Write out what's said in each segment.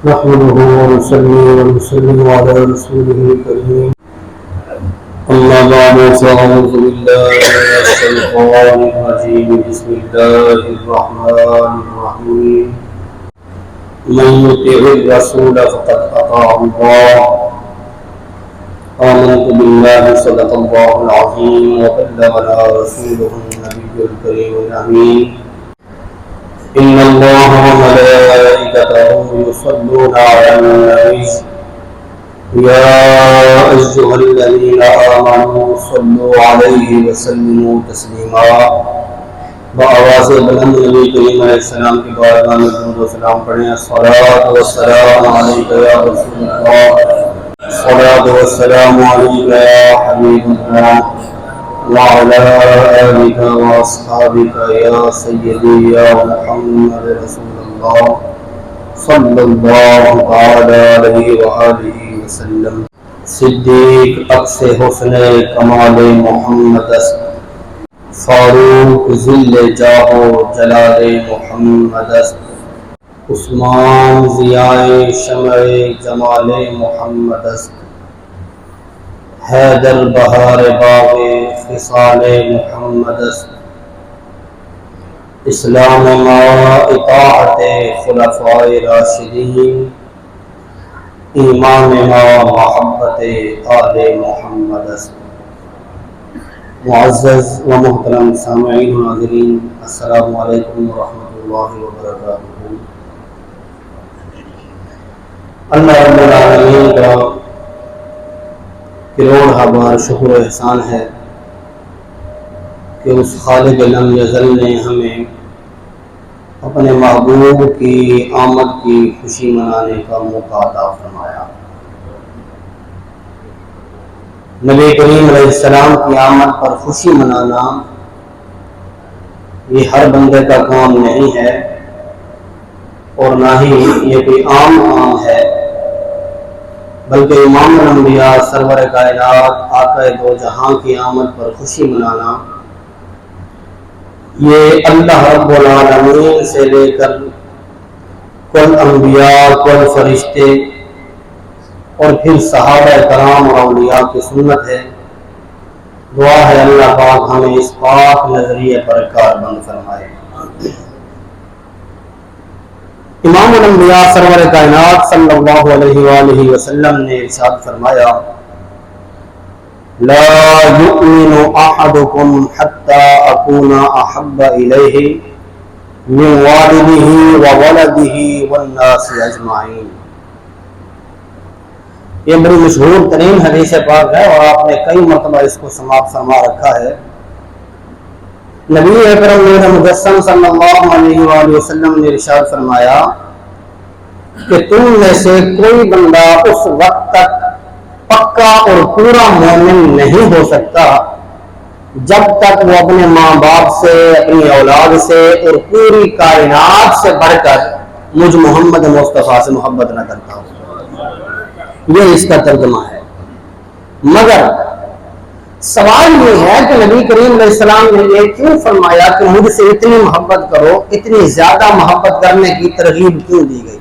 نحمده ونصلي ونسلم على رسوله الكريم أما بعد فأعوذ بالله من الشيطان الرجيم بسم الله الرحمن الرحيم من يطع الرسول فقد أطاع الله آمنت بالله صدق الله العظيم وبلغنا رسوله النبي الكريم الأمين إن الله وملائكته يصلون على النبي يا أيها الذين آمنوا صلوا عليه وسلموا تسليما بآواز بلند نبی کریم علیہ السلام کی بارگاہ میں درود و سلام پڑھیں الصلاۃ والسلام علیک یا رسول اللہ الصلاۃ والسلام علیک یا حبیب اللہ وعلى آلك وأصحابك يا سيدي يا محمد رسول الله صلى الله تعالى عليه وآله وسلم صدیق اقص حسن کمال محمد است فاروق ذل جاہ و جلال محمد است عثمان ضیاء شمع جمال محمد است حیدر بہار باغ خصال محمد است اسلام ما اطاعت خلفاء راشدین ایمان ما محبت آل محمد است معزز و محترم سامعین و ناظرین السلام علیکم ورحمۃ اللہ وبرکاتہ۔ اللہ رب العالمین کا کروڑ بار شکر و احسان ہے کہ اس خالق لم یزل نے ہمیں اپنے محبوب کی آمد کی خوشی منانے کا موقع عطا فرمایا۔ نبی کریم علیہ السلام کی آمد پر خوشی منانا یہ ہر بندے کا کام نہیں ہے اور نہ ہی یہ کوئی عام کام ہے، بلکہ امام الانبیاء سرور کائنات آقا دو جہاں کی آمد پر خوشی منانا یہ اللہ رب العالمین سے لے کر کل انبیاء کل فرشتے اور پھر صحابہ کرام اور اولیاء کی سنت ہے۔ دعا ہے اللہ پاک ہمیں اس پاک نظریے پر کاربند فرمائے۔ امام الانبیاء سرور کائنات صلی اللہ علیہ وآلہ وسلم نے ارشاد فرمایا لا یؤمن احدکم حتی اکون احب الیہ من والدہ وولدہ والناس اجمعین۔ یہ بڑی مشہور ترین حدیث پاک ہے اور آپ نے کئی مرتبہ اس کو سماعت فرما رکھا ہے۔ نبی اکرم نور مجسم صلی اللہ علیہ وآلہ وسلم نے ارشاد فرمایا کہ تم میں سے کوئی بندہ اس وقت تک پکا اور پورا مومن نہیں ہو سکتا جب تک وہ اپنے ماں باپ سے، اپنی اولاد سے اور پوری کائنات سے بڑھ کر مجھ محمد مصطفیٰ سے محبت نہ کرتا ہو۔ یہ اس کا ترجمہ ہے۔ مگر سوال یہ ہے کہ نبی کریم علیہ السلام نے یہ کیوں فرمایا کہ مجھ سے اتنی محبت کرو، اتنی زیادہ محبت کرنے کی ترغیب کیوں دی گئی؟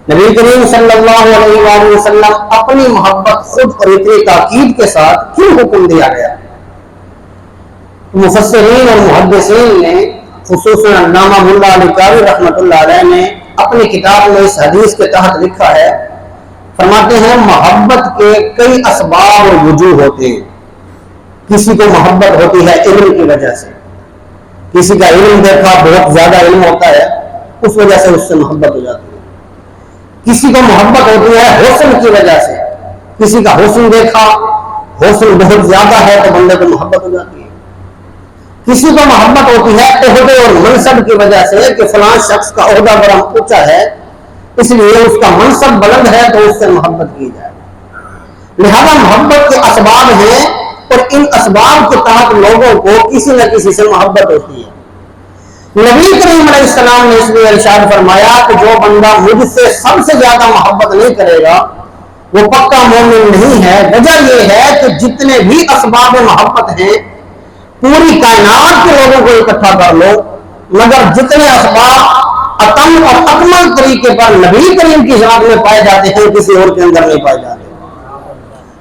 نبی کریم صلی اللہ علیہ وآلہ وسلم اپنی محبت خود اور اتنی تاکید کے ساتھ کیوں حکم دیا گیا؟ مفسرین اور محدثین نے خصوصاً علامہ ملا علی قاری رحمۃ اللہ علیہ نے اپنی کتاب میں اس حدیث کے تحت لکھا ہے، فرماتے ہیں محبت کے کئی اسباب اور وجوہ ہوتے ہیں۔ کسی کو محبت ہوتی ہے علم کی وجہ سے، کسی کا علم دیکھا بہت زیادہ علم ہوتا ہے اس وجہ سے اس سے محبت ہو جاتی ہے۔ کسی کو محبت ہوتی ہے حسن کی وجہ سے، کسی کا حسن دیکھا حسن بہت زیادہ ہے تو بندے کو محبت ہو جاتی ہے۔ کسی کو محبت ہوتی ہے عہدے اور منصب کی وجہ سے کہ فلاں شخص کا عہدہ بڑا اونچا ہے اس لیے اس کا منصب بلند ہے تو اس سے محبت کی جائے۔ لہذا محبت کے اسباب ہیں اور ان اسباب کے تحت لوگوں کو کسی نہ کسی سے محبت ہوتی ہے۔ نبی کریم علیہ السلام نے اس لیے ارشاد فرمایا کہ جو بندہ مجھ سے سب سے زیادہ محبت نہیں کرے گا وہ پکا مومن نہیں ہے۔ وجہ یہ ہے کہ جتنے بھی اسباب محبت ہیں پوری کائنات کے لوگوں کو اکٹھا کر لو، مگر جتنے اسباب اتم اور اکمل طریقے پر نبی کریم کی ذات میں پائے جاتے ہیں، کسی اور کے اندر نہیں پائے جاتے۔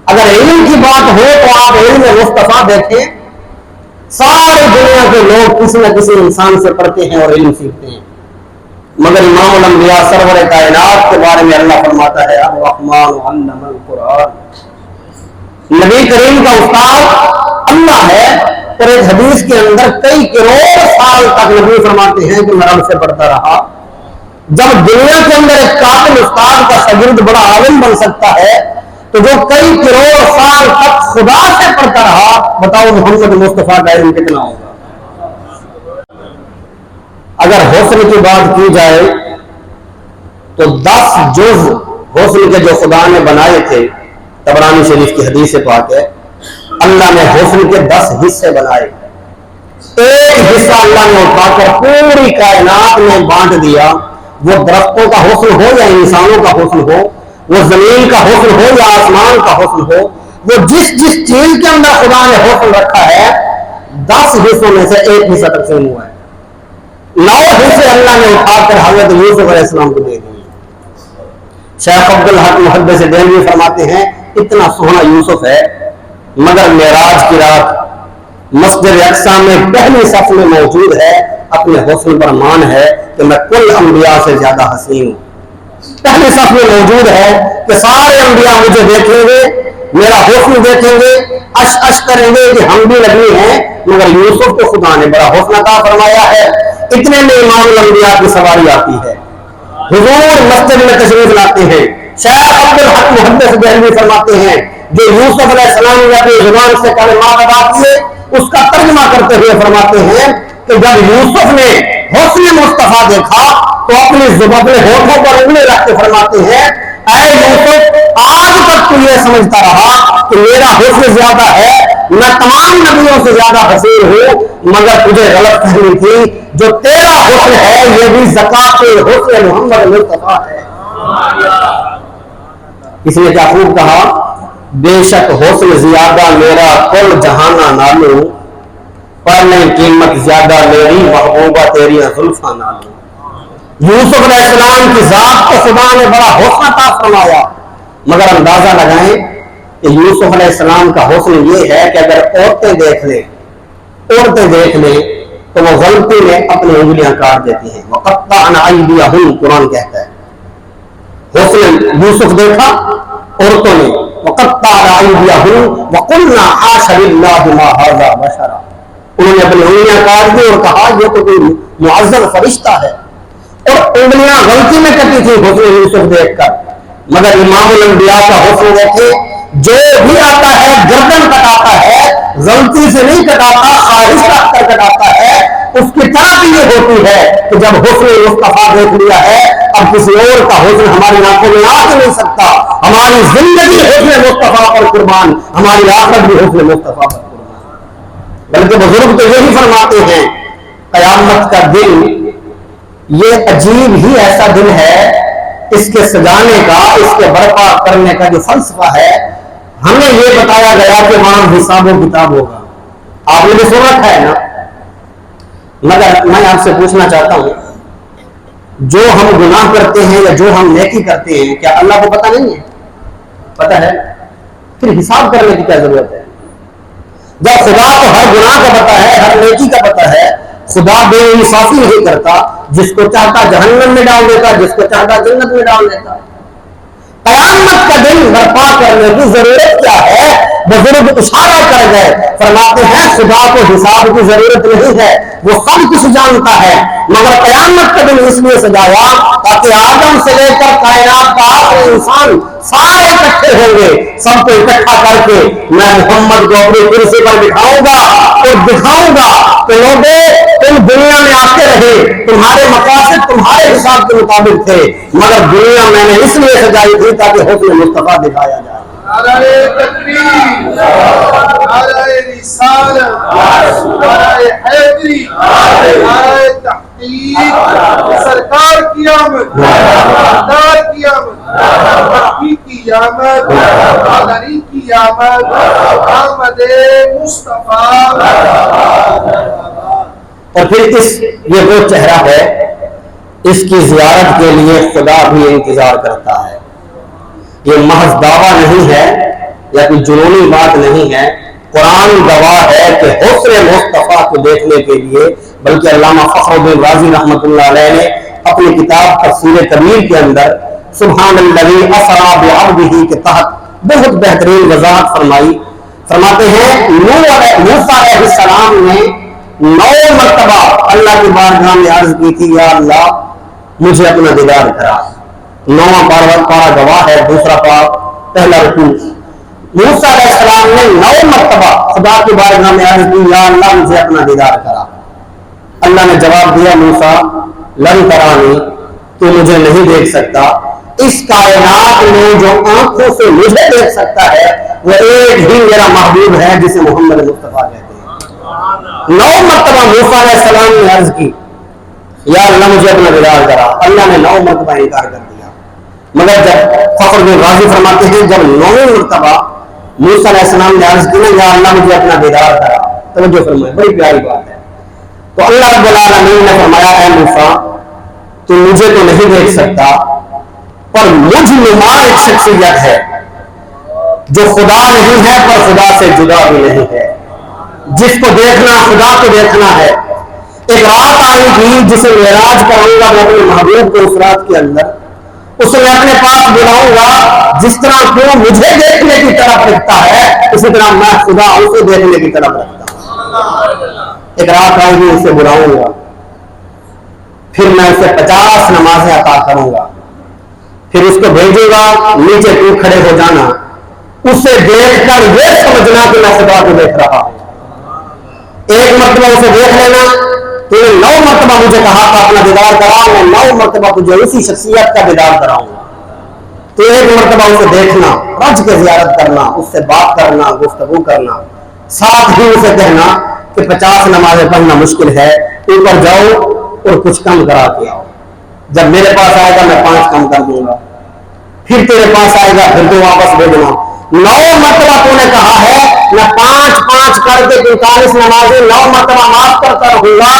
اگر علم کی بات ہو تو آپ علم مصطفیٰ دیکھیں، ساری دنیا کے لوگ کسی نہ کسی انسان سے پڑھتے ہیں اور علم سیکھتے ہیں، مگر امام الانبیاء سرور کائنات کے بارے میں اللہ فرماتا ہے الرحمن علم القرآن، نبی کریم کا استاد اللہ ہے۔ اور ایک حدیث کے اندر کئی کروڑ سال تک نبی فرماتے ہیں کہ میں رب سے پڑھتا رہا۔ جب دنیا کے اندر ایک قابل استاد کا شاگرد بڑا عالم بن سکتا ہے تو جو کئی کروڑ سال تک خدا سے پڑھتا رہا، بتاؤ محمد مصطفیٰ کا علم کتنا ہوگا۔ اگر حسن کی بات کی جائے تو 10 جز حسن کے جو خدا نے بنائے تھے، طبرانی شریف کی حدیث پاک ہے، اللہ نے حسن کے 10 حصے بنائے، ایک حصہ اللہ نے اٹھا کر پوری کائنات میں بانٹ دیا۔ وہ درختوں کا حسن ہو یا انسانوں کا حسن ہو، وہ زمین کا حسن ہو یا آسمان کا حسن ہو، وہ جس جس چیز کے اندر خدا نے حسن رکھا ہے 10 حصوں میں سے ایک حصہ تقسیم ہوا ہے۔ 9 حصے اللہ نے اٹھا کر حضرت یوسف علیہ السلام کو دے دیے۔ شیخ عبدالحق محدث دہلوی فرماتے ہیں اتنا سونا یوسف ہے، مگر معراج کی رات مسجد اقصی میں پہلی صف میں موجود ہے، اپنے حسن پر مان ہے کہ میں کل انبیاء سے زیادہ حسین ہوں۔ پہلی صف میں موجود ہے کہ سارے انبیاء مجھے دیکھیں گے، میرا حسن دیکھیں گے، اش اش کریں گے کہ ہم بھی نبی ہیں، مگر یوسف کو خدا نے بڑا حسن عطا فرمایا ہے۔ اتنے میں امام الانبیاء کی سواری آتی ہے، حضور مسجد میں تشریف لاتے ہیں۔ شیخ عبدالحق محدث دہلوی فرماتے ہیں جو یوسف علیہ السلام نے اپنی زبان سے کلمات ادا کیے اس کا ترجمہ کرتے ہوئے فرماتے ہیں کہ جب یوسف نے حسن مصطفیٰ دیکھا تو اپنی زبان اپنے ہونٹوں پر انگلی رکھ کے فرماتے ہیں اے یوسف آج تک تو یہ سمجھتا رہا کہ میرا حسن زیادہ ہے، میں تمام نبیوں سے زیادہ حسین ہوں، مگر تجھے غلط فہمی تھی، جو تیرا حسن ہے یہ بھی زکات حسن محمد مصطفیٰ ہے۔ اس نے کیا خوب کہا، بے شک حسن زیادہ میرا کل جہانا نالو، پر نہیں قیمت زیادہ میری محبوبہ تیری زلفاں نالو۔ یوسف علیہ السلام کی ذات کو خدا نے بڑا حسن عطا فرمایا، مگر اندازہ لگائیں کہ یوسف علیہ السلام کا حسن یہ ہے کہ اگر عورتیں دیکھ لیں تو وہ غلطی میں اپنی انگلیاں کاٹ دیتی ہیں۔ وَقَطَّعْنَ أَيْدِيَهُنَّ قرآن کہتا ہے حسن یوسف دیکھا عورتوں نے، وَقَطَّعْنَ أَيْدِيَهُنَّ وَقُلْنَا حَاشَ لِلَّهِ مَا هَذَا بَشَرًا، انہوں نے اپنی انگلیاں کاٹ دی اور کہا یہ تو کوئی معزز فرشتہ ہے، اور انگلیاں غلطی میں کٹی تھی حسن یوسف دیکھ کر۔ مگر امام الانبیاء کا حسن دیکھے، جو بھی آتا ہے گردن کٹاتا ہے، غلطی سے نہیں کٹاتا، خواہش رکھ کر کٹاتا ہے۔ اس کی طرف یہ ہوتی ہے کہ جب حسن مصطفیٰ دیکھ لیا ہے اب کسی اور کا حسن ہماری آنکھوں میں آ نہیں سکتا، ہماری زندگی حسن مصطفیٰ پر قربان، ہماری آخرت بھی حسن مصطفیٰ پر قربان۔ بلکہ بزرگ تو یہی فرماتے ہیں قیامت کا دن یہ عجیب ہی ایسا دن ہے، اس کے سجانے کا، اس کے برپا کرنے کا جو فلسفہ ہے، ہمیں یہ بتایا گیا کہ وہاں حساب و کتاب ہوگا، آپ نے بھی سنا ہے نا۔ مگر میں آپ سے پوچھنا چاہتا ہوں جو ہم گناہ کرتے ہیں یا جو ہم نیکی کرتے ہیں کیا اللہ کو پتہ نہیں ہے؟ پتہ ہے، پھر حساب کرنے کی کیا ضرورت ہے؟ جب خدا کو ہر گناہ کا پتہ ہے، ہر نیکی کا پتہ ہے، خدا بے انصافی نہیں کرتا، جس کو چاہتا جہنم میں ڈال دیتا، جس کو چاہتا جنت میں ڈال دیتا۔ قیامت کا دن برپا کرنے کی ضرورت کیا ہے؟ بزرگ اشارہ کر گئے، فرماتے ہیں خدا کو حساب کی ضرورت نہیں ہے، وہ سب کچھ جانتا ہے، مگر قیامت کا دن اس لیے سجایا تاکہ آدم سے لے کر کائنات کا آخری انسان سارے اکٹھے ہوں گے، سب کو اکٹھا کر کے میں محمد کو اپنی کرسی پر بٹھاؤں گا اور دکھاؤں گا کہ لوگوں تم دنیا میں آتے رہے، تمہارے مقاصد تمہارے حساب کے مطابق تھے، مگر دنیا میں نے اس لیے سجائی تھی تاکہ حسن مصطفیٰ دکھایا جائے۔ نعرہ تکبیر، نعرہ رسالت، نعرہ حیدری، نعرہ تحقیق، سرکار کی آمد، سردار کی آمد، مکی کی آمد، مدنی کی آمد، آمد مصطفیٰ۔ اور پھر یہ وہ چہرہ ہے، اس کی زیارت کے لیے خدا بھی انتظار کرتا ہے۔ یہ محض دعویٰ نہیں ہے یا کوئی جنونی بات نہیں ہے، قرآن گواہ ہے کہ حسن مصطفیٰ کو دیکھنے کے لیے، بلکہ علامہ فخر الدین رازی رحمۃ اللہ علیہ نے اپنی کتاب تفسیر کبیر کے اندر سبحان الذی اسری بعبدہ کے تحت بہت بہترین وضاحت فرمائی۔ فرماتے ہیں موسیٰ علیہ السلام نے 9 مرتبہ اللہ کی بارگاہ میں عرض کی تھی، یا اللہ مجھے اپنا دیدار کرا۔ 9واں پارہ گواہ ہے، دوسرا پارہ پہلا رکوع۔ موسیٰ علیہ السلام نے 9 مرتبہ خدا کی بارگاہ میں عرض کی، یا اللہ مجھے اپنا دیدار کرا۔ اللہ نے جواب دیا، موسیٰ لن ترانی، تو مجھے نہیں دیکھ سکتا۔ اس کائنات میں جو آنکھوں سے مجھے دیکھ سکتا ہے وہ ایک ہی میرا محبوب ہے جسے محمد مصطفیٰ کہتے ہیں۔ 9 مرتبہ موسیٰ علیہ السلام نے عرض کی، یا اللہ مجھے اپنا دیدار کرا۔ اللہ نے 9 مرتبہ انکار کر دیا، مگر جب فخر بن رازی فرماتے ہیں جب 9ویں مرتبہ موسیٰ علیہ السلام نے عرض کی نا، یا اللہ مجھے اپنا دیدار کرا، توجہ فرمائے، بڑی پیاری بات ہے۔ تو اللہ رب العالمین نے فرمایا، اے موسیٰ تو مجھے تو نہیں دیکھ سکتا، پر مجھ نما ایک شخصیت ہے جو خدا نہیں ہے پر خدا سے جدا بھی نہیں ہے، جس کو دیکھنا خدا کو دیکھنا ہے۔ ایک رات آئے گی جسے معراج کراؤں گا میں اپنے محبوب کو، اس رات کے اندر اسے میں اپنے پاس بلاؤں گا، جس طرح وہ مجھے دیکھنے کی طرف رکھتا ہے اسی طرح میں خدا اسے دیکھنے کی طرف رکھتا ہوں۔ ایک رات آئے گی اسے بلاؤں گا، پھر میں اسے 50 نمازیں عطا کروں گا، پھر اس کو بھیجوں گا، نیچے تو کھڑے ہو جانا، اسے دیکھ کر یہ سمجھنا کہ میں خدا کو دیکھ رہا ہوں۔ ایک مرتبہ اسے دیکھ لینا، تو 9 مرتبہ مجھے کہا تھا اپنا دیدار کرا، میں 9 مرتبہ تجھے اسی شخصیت کا دیدار کراؤں گا۔ تو ایک مرتبہ اسے دیکھنا، رج کے زیارت کرنا، اس سے بات کرنا، گفتگو کرنا، ساتھ ہی اسے کہنا کہ 50 نمازیں پڑھنا مشکل ہے، اوپر جاؤ اور کچھ کم کرا کے آؤ۔ جب میرے پاس آئے گا میں 5 کم کر دوں گا، پھر تیرے پاس آئے گا پھر تو واپس بھیجنا۔ 9 مرتبہ تو نے کہا ہے میں 5 کر کے 45 نمازیں 9 مرتبہ معاف کرتا رہوں گا۔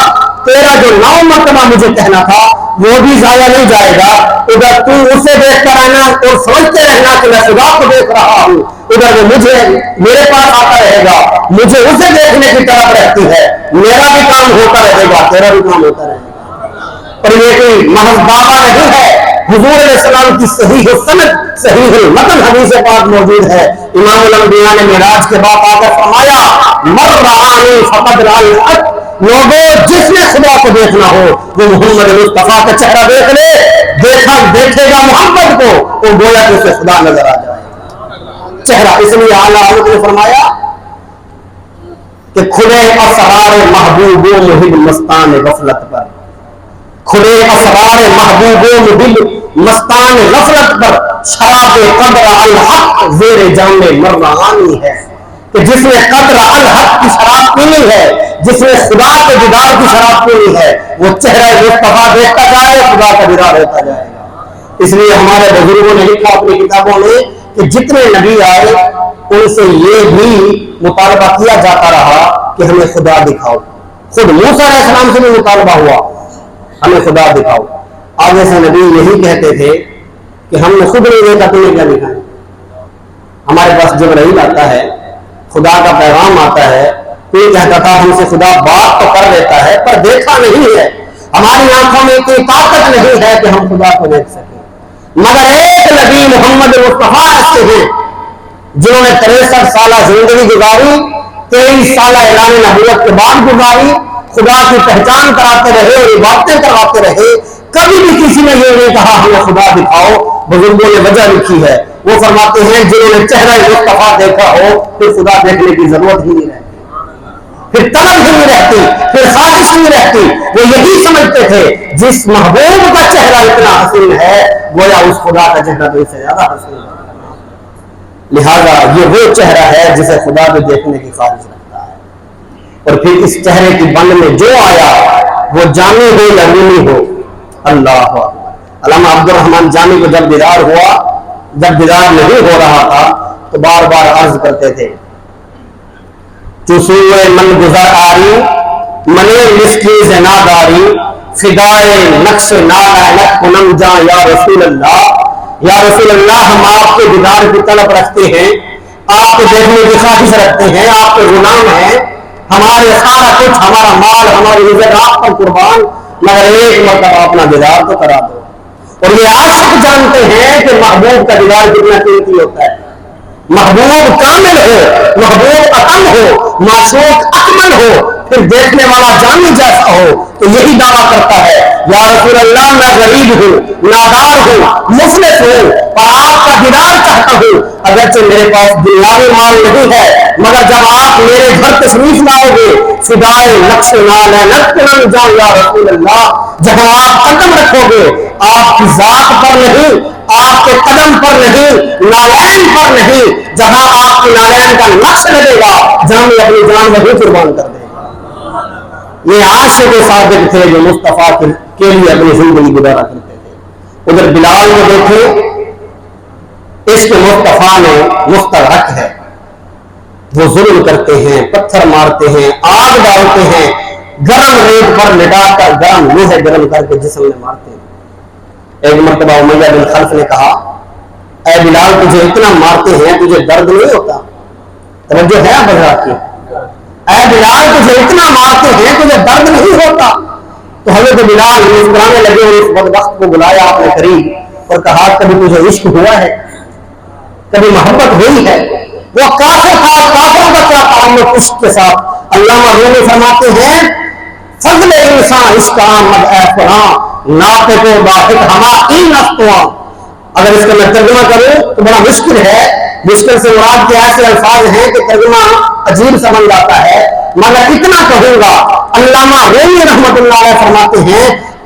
تیرا جو 9 مرتبہ مجھے کہنا تھا وہ بھی ضائع نہیں جائے گا، ادھر تو اسے دیکھ کر آنا اور سمجھتے رہنا کہ میں خدا کو دیکھ رہا ہوں، ادھر وہ مجھے میرے پاس آتا رہے گا، مجھے اسے دیکھنے کی طرف رہتی ہے، میرا بھی کام ہوتا رہے گا، تیرا بھی کام ہوتا رہے گا۔ اور یہ کوئی محض دعویٰ نہیں ہے، حضور علیہ السلام کی صحیح السند صحیح المتن حدیث پاک موجود ہے۔ امام الانبیاء نے معراج کے بعد آ کر فرمایا، مر رآنی فقد رأى الحق، لوگوں جس نے خدا کو دیکھنا ہو وہ محمد مصطفیٰ کا چہرہ دیکھ لے، دیکھے گا محمد کو وہ گویا کہ اسے خدا نظر آ جائے گا چہرہ۔ اس لیے اعلیٰ حضرت نے فرمایا کہ کھلے اسرار محبوب و محب مستان غفلت پر، کھلے اسرار محبوب و محب مستان غفلت پر، شراب قدر الحق زیر جام مرغانی ہے، کہ جس نے قدر الحق کی شراب پینی ہے، جس نے خدا کے دیدار کی شراب پینی ہے، وہ چہرہ مصطفیٰ دیکھتا جائے اور خدا کا دیدار ہوتا جائے گا۔ اس لیے ہمارے بزرگوں نے لکھا اپنی کتابوں میں کہ جتنے نبی آئے ان سے یہ بھی مطالبہ کیا جاتا رہا کہ ہمیں خدا دکھاؤ۔ خود موسیٰ علیہ السلام سے بھی مطالبہ ہوا ہمیں خدا دکھاؤ۔ آگے سے نبی یہی کہتے تھے کہ ہم نے خود نہیں دیکھا تمہیں کیا دکھائیں۔ ہمارے پاس جبرائیل آتا ہے، خدا کا پیغام آتا ہے، کوئی کہتا تھا ہم سے خدا بات تو کر لیتا ہے پر دیکھا نہیں ہے، ہماری آنکھوں میں کوئی طاقت نہیں ہے کہ ہم خدا کو دیکھ سکیں۔ مگر ایک نبی محمد مصطفیٰ ایسے ہیں جنہوں نے 63 سالہ زندگی گزاری، 23 سالہ اعلان نبوت کے بعد گزاری، خدا کی پہچان کراتے رہے اور عبادتیں کرواتے رہے، کبھی بھی کسی نے یہ نہیں کہا ہمیں خدا دکھاؤ۔ بزرگوں نے وجہ لکھی ہے، وہ فرماتے ہیں جنہوں نے چہرہ مصطفیٰ دیکھا ہو پھر خدا دیکھنے کی ضرورت ہی نہیں رہتی، پھر طلب ہی نہیں رہتی، پھر خواہش نہیں رہتی۔ وہ یہی سمجھتے تھے جس محبوب کا چہرہ اتنا حسین ہے گویا اس خدا کا چہرہ تو اس سے زیادہ حسین ہے، لہذا یہ وہ چہرہ ہے جسے خدا بھی دیکھنے کی خواہش رکھتا ہے۔ اور پھر اس چہرے کی بند میں جو آیا وہ جامی ہو یا رومی ہو، اللہ اکبر۔ علامہ عبد الرحمن جامی کو جب دیدار ہوا، جب دیدار نہیں ہو رہا تھا تو بار بار عرض کرتے تھے، چسوئے من گزر آری منے مسکی زناداری، فدائے نقش نالائنک کنم جاں یا رسول اللہ، یا رسول اللہ ہم آپ کے دیدار کی طلب رکھتے ہیں، آپ کو دیکھنے کی خواہش رکھتے ہیں، آپ کے غلام ہیں، ہمارے سارا کچھ، ہمارا مال، ہماری عزت آپ پر قربان، مگر ایک مرتبہ اپنا دیدار تو کرا دو۔ اور یہ عاشق جانتے ہیں کہ محبوب کا دیدار کتنا قیمتی ہوتا ہے۔ محبوب کامل ہو، محبوب اتم ہو، معشوق اکمل ہو، پھر دیکھنے والا جانی جیسا ہو، تو یہی دعویٰ کرتا ہے یا رسول اللہ میں غریب ہوں، نادار ہوں، مفلس ہوں، اور آپ کا دیدار چاہتا ہوں، اگرچہ میرے پاس دنیاوی مال نہیں ہے، مگر جب آپ میرے گھر تشریف لاؤ گے، فدائے نقش نالائنک کنم جاں یا رسول اللہ، جہاں آپ قدم رکھو گے، آپ کی ذات پر نہیں، آپ کے قدم پر نہیں، نالین پر نہیں، جہاں آپ کی نالین کا نقش لگے گا، جہاں میں اپنی جان وہی قربان کر دے گا۔ یہ عاشق صادق تھے جو مصطفیٰ کے لیے اپنی زندگی گزارا کرتے تھے۔ ادھر بلال کو دیکھیں، عشق مصطفیٰ نے مستغرق ہے، وہ ظلم کرتے ہیں، پتھر مارتے ہیں، آگ ڈالتے ہیں، گرم ریت پر لٹا کر گرم لوہے گرم کر کے جسم میں مارتے ہیں۔ ایک مرتبہ امیہ بن خلف نے کہا اے بلال تجھے اتنا مارتے ہیں تجھے درد نہیں ہوتا؟ توجہ ہے آپ حضرات کی؟ اے بلال تجھے اتنا مارتے ہیں تجھے درد نہیں ہوتا؟ تو حضرت بلال مسکرانے لگے اور اس بدبخت کو بلایا اپنے قریب اور کہا کبھی تجھے عشق ہوا ہے؟ کبھی محبت ہوئی ہے؟ وہ کافر تھا، کافروں کا کیا تعلق عشق کے ساتھ؟ علامہ رومی فرماتے ہیں فضل انسان عشق آمد اے فلاں ناطق و باحق ہما این افطواں۔ اگر اس کا میں ترجمہ کروں تو بڑا مشکل ہے، مشکل سے مراد کے ایسے الفاظ ہیں کہ ترجمہ عجیب سمجھ جاتا ہے، مگر اتنا کہوں گا علامہ رومی رحمۃ اللہ علیہ فرماتے ہیں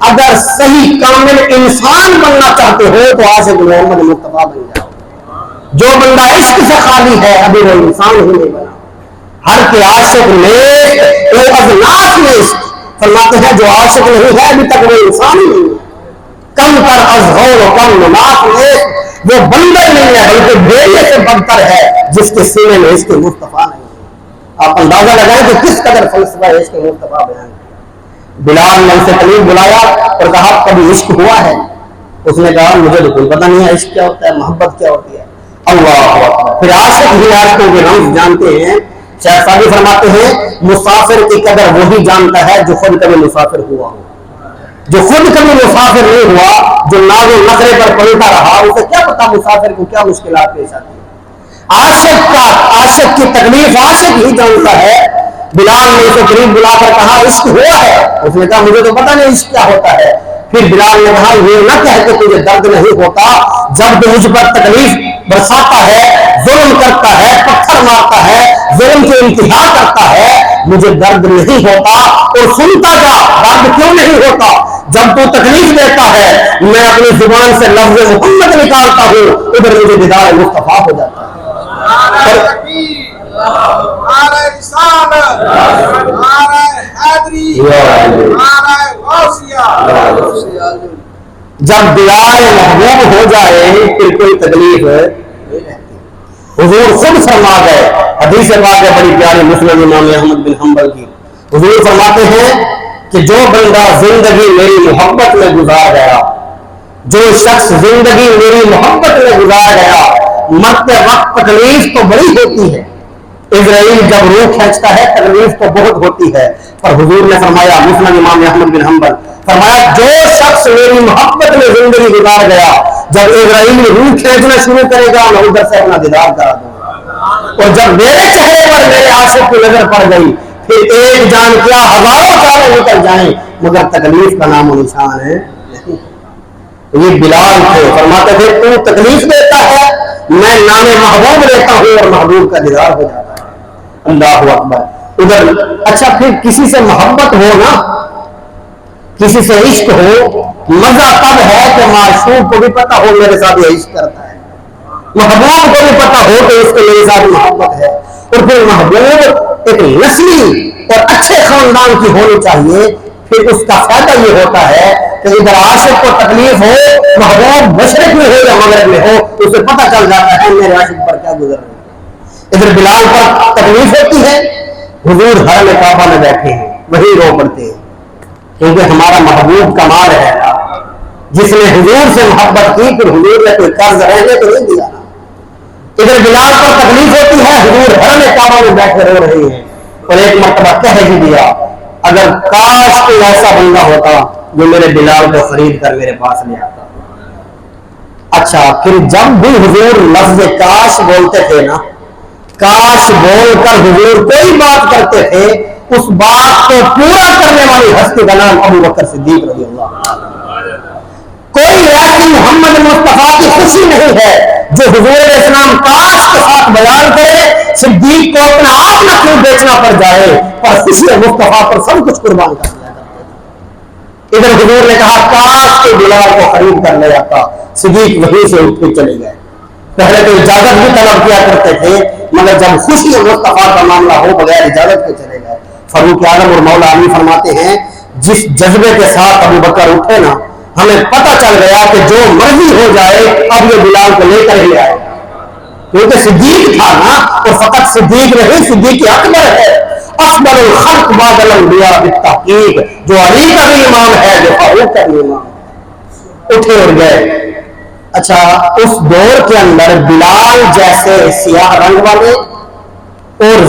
اگر صحیح کامل انسان بننا چاہتے ہو تو عاشق محمد مصطفیٰ بن جاؤ۔ جو بندہ عشق سے خالی ہے ابھی وہ انسان ہی نہیں بنا۔ ہر کے عاشق نیک وہ ازناف میں عشق، فرماتے ہیں جو عاشق نہیں ہے ابھی تک وہ انسان ہی نہیں ہے۔ کم تر از غور و کم نماز نیک، وہ بندر نہیں ہے بلکہ بھیڑیے سے بدتر ہے جس کے سینے میں عشق مصطفیٰ نہیں ہے۔ آپ اندازہ لگائیں کہ کس قدر فلسفہ عشق مصطفیٰ بیان کیا۔ بلال نے اسے قریب بلایا اور کہا کبھی عشق ہوا ہے؟ اس نے کہا مجھے تو کوئی پتہ نہیں ہے عشق کیا ہوتا ہے، محبت کیا ہوتی ہے۔ اللہ اکبر۔ پھر عاشق ہی عاشقوں کے رمز جانتے ہیں۔ شیخ سعدی فرماتے ہیں مسافر کی قدر وہی جانتا ہے جو خود کبھی مسافر ہوا ہو۔ جو خود کبھی مسافر نہیں ہوا، جو ناز و نخرے پر پلتا رہا، اسے کیا پتا مسافر کو کیا مشکلات پیش آتی ہیں۔ عاشق کی تکلیف عاشق ہی جانتا ہے۔ بلال نے اسے قریب بلا کر کہا عشق ہوا ہے؟ اس نے کہا مجھے تو پتہ نہیں عشق کیا ہوتا ہے۔ پھر بلال نے کہا یہ نہ کہہ کہ تجھے درد نہیں ہوتا، جب تو مجھ پر تکلیف برساتا ہے، ظلم کرتا ہے، پتھر مارتا ہے، ظلم کی انتہا کرتا ہے، مجھے درد نہیں ہوتا۔ اور سنتا جا درد کیوں نہیں ہوتا؟ جب تو تکلیف دیتا ہے میں اپنی زبان سے لفظ محمد نکالتا ہوں، ادھر مجھے دیدار مصطفیٰ ہو جاتا ہے۔ جب دیار محبوب ہو جائے پھر کوئی تکلیف نہیں رہتی۔ حضور خود فرما گئے، حدیث پاک ہے بڑی پیاری مسلم امام احمد بن حنبل کی، حضور فرماتے ہیں کہ جو بندہ زندگی میری محبت میں گزار گیا، جو شخص زندگی میری محبت میں گزار گیا، مرتے وقت تکلیف تو بڑی ہوتی ہے، اسرائیل جب روح کھینچتا ہے تکلیف تو بہت ہوتی ہے، پر حضور نے فرمایا مسلم امام احمد بن حنبل فرمایا جو شخص میری محبت میں زندگی گزار گیا، جب اسرائیل روح کھینچنا شروع کرے گا میں ادھر سے اپنا دیدار کرا دوں گا، اور جب میرے چہرے پر میرے عاشق کی نظر پڑ گئی پھر ایک جان کیا ہزاروں جانیں نکل جائیں مگر تکلیف کا نام و نشان ہے نہیں۔ یہ بلال تھے، فرماتے تھے تو تکلیف دیتا ہے میں نام محبوب لیتا ہوں اور محبوب کا دیدار ہو جاتا ہے۔ اللہ اکبر۔ ادھر اچھا پھر کسی سے محبت ہو نا، کسی سے عشق ہو، مزہ تب ہے کہ معشوق کو بھی پتا ہو میرے ساتھ یہ عشق کرتا ہے، محبوب کو بھی پتا ہو کہ اس کو میرے ساتھ محبت ہے، اور پھر محبوب ایک نسلی اور اچھے خاندان کی ہونی چاہیے۔ پھر اس کا فائدہ یہ ہوتا ہے کہ ادھر عاشق کو تکلیف ہو، محبوب مشرق میں ہو یا مغرب میں ہو، اسے پتہ چل جاتا ہے میرے عاشق پر کیا گزر رہی ہے۔ ادھر بلال پر تکلیف ہوتی ہے، حضور حرم کعبہ میں بیٹھے ہیں، وہی رو پڑتے ہیں کیونکہ ہمارا محبوب کمال ہے نا، جس نے حضور سے محبت کی پھر حضور نے کوئی قرض رہنے تو نہیں دیا نا۔ ادھر بلال پر تکلیف ہوتی ہے، حضور حرم کعبہ میں بیٹھ کر رو رہے ہیں، اور ایک مرتبہ کہہ بھی دیا اگر کاش کوئی ایسا بندہ ہوتا جو میرے بلال کو خرید کر میرے پاس لے آتا۔ اچھا پھر جب بھی حضور لفظ کاش بولتے تھے نا، کاش بول کر حضور کوئی بات کرتے تھے، اس بات کو پورا کرنے والی ہستی کا نام ابو بکر صدیق رضی اللہ عنہ۔ کوئی ایسی محمد مصطفیٰ کی خوشی نہیں ہے جو حضور علیہ السلام کاش کے ساتھ بیان کرے، صدیق کو اپنا آپ نہ کیوں بیچنا پڑ جائے، اور خوشی مصطفیٰ پر سب کچھ قربان کر دیا کرتے تھے۔ ادھر حضور نے کہا کاش کے بلال کو خرید کر لے آتا، صدیق وہیں سے اٹھ کے چلے گئے۔ پہلے تو اجازت بھی طلب کیا کرتے تھے، مگر جب خوشی مصطفیٰ کا معاملہ ہو بغیر اجازت کے چلے گئے۔ فاروق اعظم اور مولا علی فرماتے ہیں جس جذبے کے ساتھ ابو بکر اٹھے نا، ہمیں پتہ چل گیا کہ جو مرضی ہو جائے اب یہ بلال کو لے کر ہی آئے، کیونکہ صدیق تھا نا، اور فقط صدیق نہیں صدیق اکبر ہے، افضل الخلق بعد الانبیاء بالتحقیق، جو علی کا بھی امام ہے جو فاروق کا بھی امام ہے۔ اٹھے اور گئے۔ اچھا اس دور کے اندر بلال جیسے سیاہ رنگ والے اور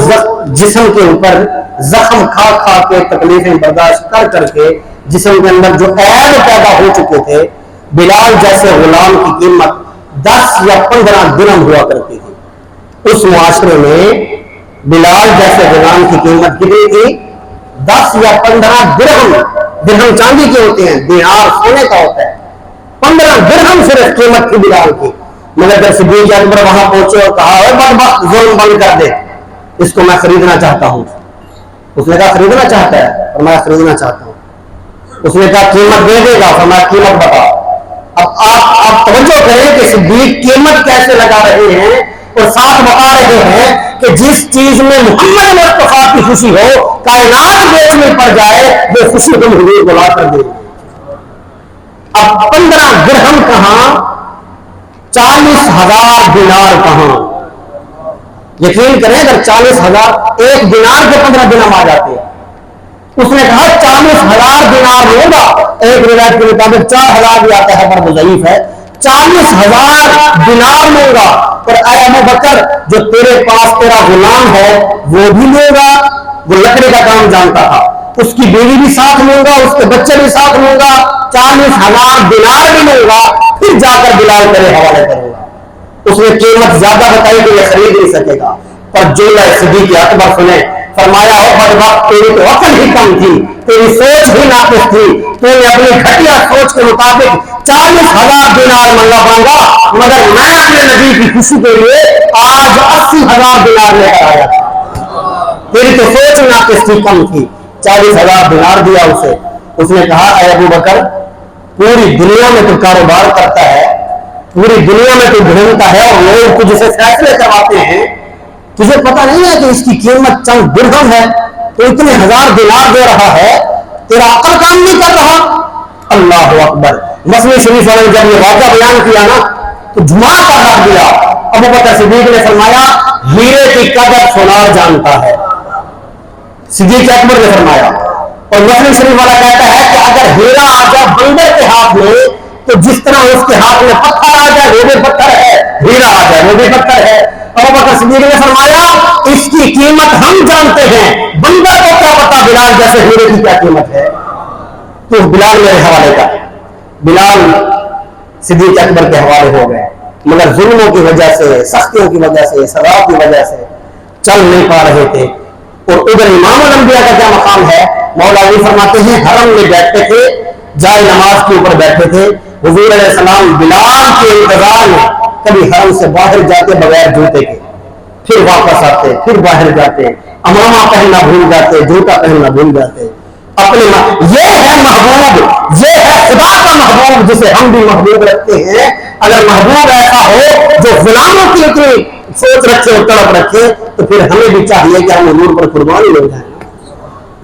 جسم کے اوپر زخم کھا کھا کے تکلیفیں برداشت کر کر کے جسم کے اندر جو عیب پیدا ہو چکے تھے، بلال جیسے غلام کی قیمت 10 یا 15 درہم ہوا کرتی تھی۔ اس معاشرے میں بلال جیسے غلام کی قیمت کتنی تھی؟ 10 یا 15 درہم۔ درہم چاندی کے ہوتے ہیں، دینار سونے کا ہوتا ہے، 15 درہم صرف قیمت تھی بلال کی۔ مگر جب صدیق اکبر وہاں پہنچے اور کہا اے بدبخت ظلم بند کر دے، اس کو میں خریدنا چاہتا ہوں۔ اس نے کہا خریدنا چاہتا ہے، اور میں خریدنا چاہتا ہوں۔ اس نے کہا قیمت دے دے گا، فرمایا قیمت بتا۔ اب آپ توجہ کریں کہ صدیق قیمت کیسے لگا رہے ہیں، اور ساتھ بتا رہے ہیں کہ جس چیز میں محمد مصطفیٰ کی خوشی ہو، کائنات بیچنے پڑ جائے، وہ خوشی تم حضور کو لا کر دے۔ اب 15 درہم کہاں، 40,000 دینار کہاں؟ یقین کریں اگر 40,000 ایک دینار کے 15 درہم آ جاتے ہیں۔ اس نے کہا 40,000 دینار لوں گا، ایک روایت کے مطابق 4,000 بھی آتا ہے پر وہ ضعیف ہے، 40,000 دینار لوں گا، اور اے ابو بکر جو تیرے پاس تیرا غلام ہے وہ بھی لوں گا، وہ لکڑی کا کام جانتا تھا، اس کی بیوی بھی ساتھ لوں گا، اس کے بچے بھی ساتھ لوں گا، 40,000 دینار بھی لوں گا، پھر جا کر بلال تیرے حوالے کروں گا۔ اس نے قیمت زیادہ بتائی کہ یہ خرید نہیں سکے گا، پر جو صدیق اکبر سنے، فرمایا او بدبخت تیری تو عقل ہی کم تھی، تیری سوچ بھی ناقص تھی، تو نے اپنی گھٹیا سوچ کے مطابق 40,000 دینار مانگا، مگر میں اپنے نبی کی خوشی کے لیے آج 80,000 دینار لے کر آیا تھا۔ تیری تو سوچ ناقص تھی، کم تھی۔ 40,000 دینار دیا اسے۔ اس نے کہا اے ابو بکر پوری دنیا میں تو کاروبار کرتا ہے، پوری دنیا میں تو گھومتا ہے اور لوگ تجھ سے فیصلے کرواتے ہیں، تجھے پتہ نہیں ہے کہ اس کی قیمت چند درہم ہے، تو اتنے 1000 دینار دے رہا ہے، تیرا عقل کام نہیں کر رہا؟ اللہ اکبر۔ مسلم شریف والے جب یہ واقعہ بیان کیا نا تو جھما کر رکھ دیا۔ ابو بکر صدیق نے فرمایا ہیرے کی قدر سونار جانتا ہے، صدیق اکبر نے فرمایا۔ اور مسلم شریف والا کہتا ہے کہ اگر ہیرا آ جائے بندر کے ہاتھ میں تو جس طرح اس کے ہاتھ میں پتھر آ جائے وہ بھی پتھر ہے، ہیرا آ جائے وہ بھی پتھر ہے۔ ابو بکر صدیق نے فرمایا اس کی قیمت ہم جانتے ہیں، بندر کو کیا پتا بلال جیسے ہیرے کی کیا قیمت ہے، تو بلال میرے حوالے کا۔ بلال صدیق اکبر کے حوالے ہو گئے، مگر ظلموں کی وجہ سے، سختیوں کی وجہ سے، سزا کی وجہ سے چل نہیں پا رہے تھے۔ اور ادھر امام الانبیاء کا کیا مقام ہے؟ مولا علی فرماتے ہیں حرم میں بیٹھتے تھے، جائے نماز کے اوپر بیٹھے تھے، حضور علیہ السلام بلال کے انتظار میں کبھی حرم سے باہر جاتے بغیر جوتے کے، پھر واپس آتے، پھر باہر جاتے، امامہ پہننا بھول جاتے، جوتا پہننا بھول جاتے۔ یہ ہے محبوب، یہ ہے خدا کا محبوب جسے ہم بھی محبوب رکھتے ہیں۔ اگر محبوب ایسا ہو جو غلاموں کی اتنی سوچ رکھے اور طلب رکھے تو پھر ہمیں بھی چاہیے کہ ہم حضور پر قربانی ہو جائیں۔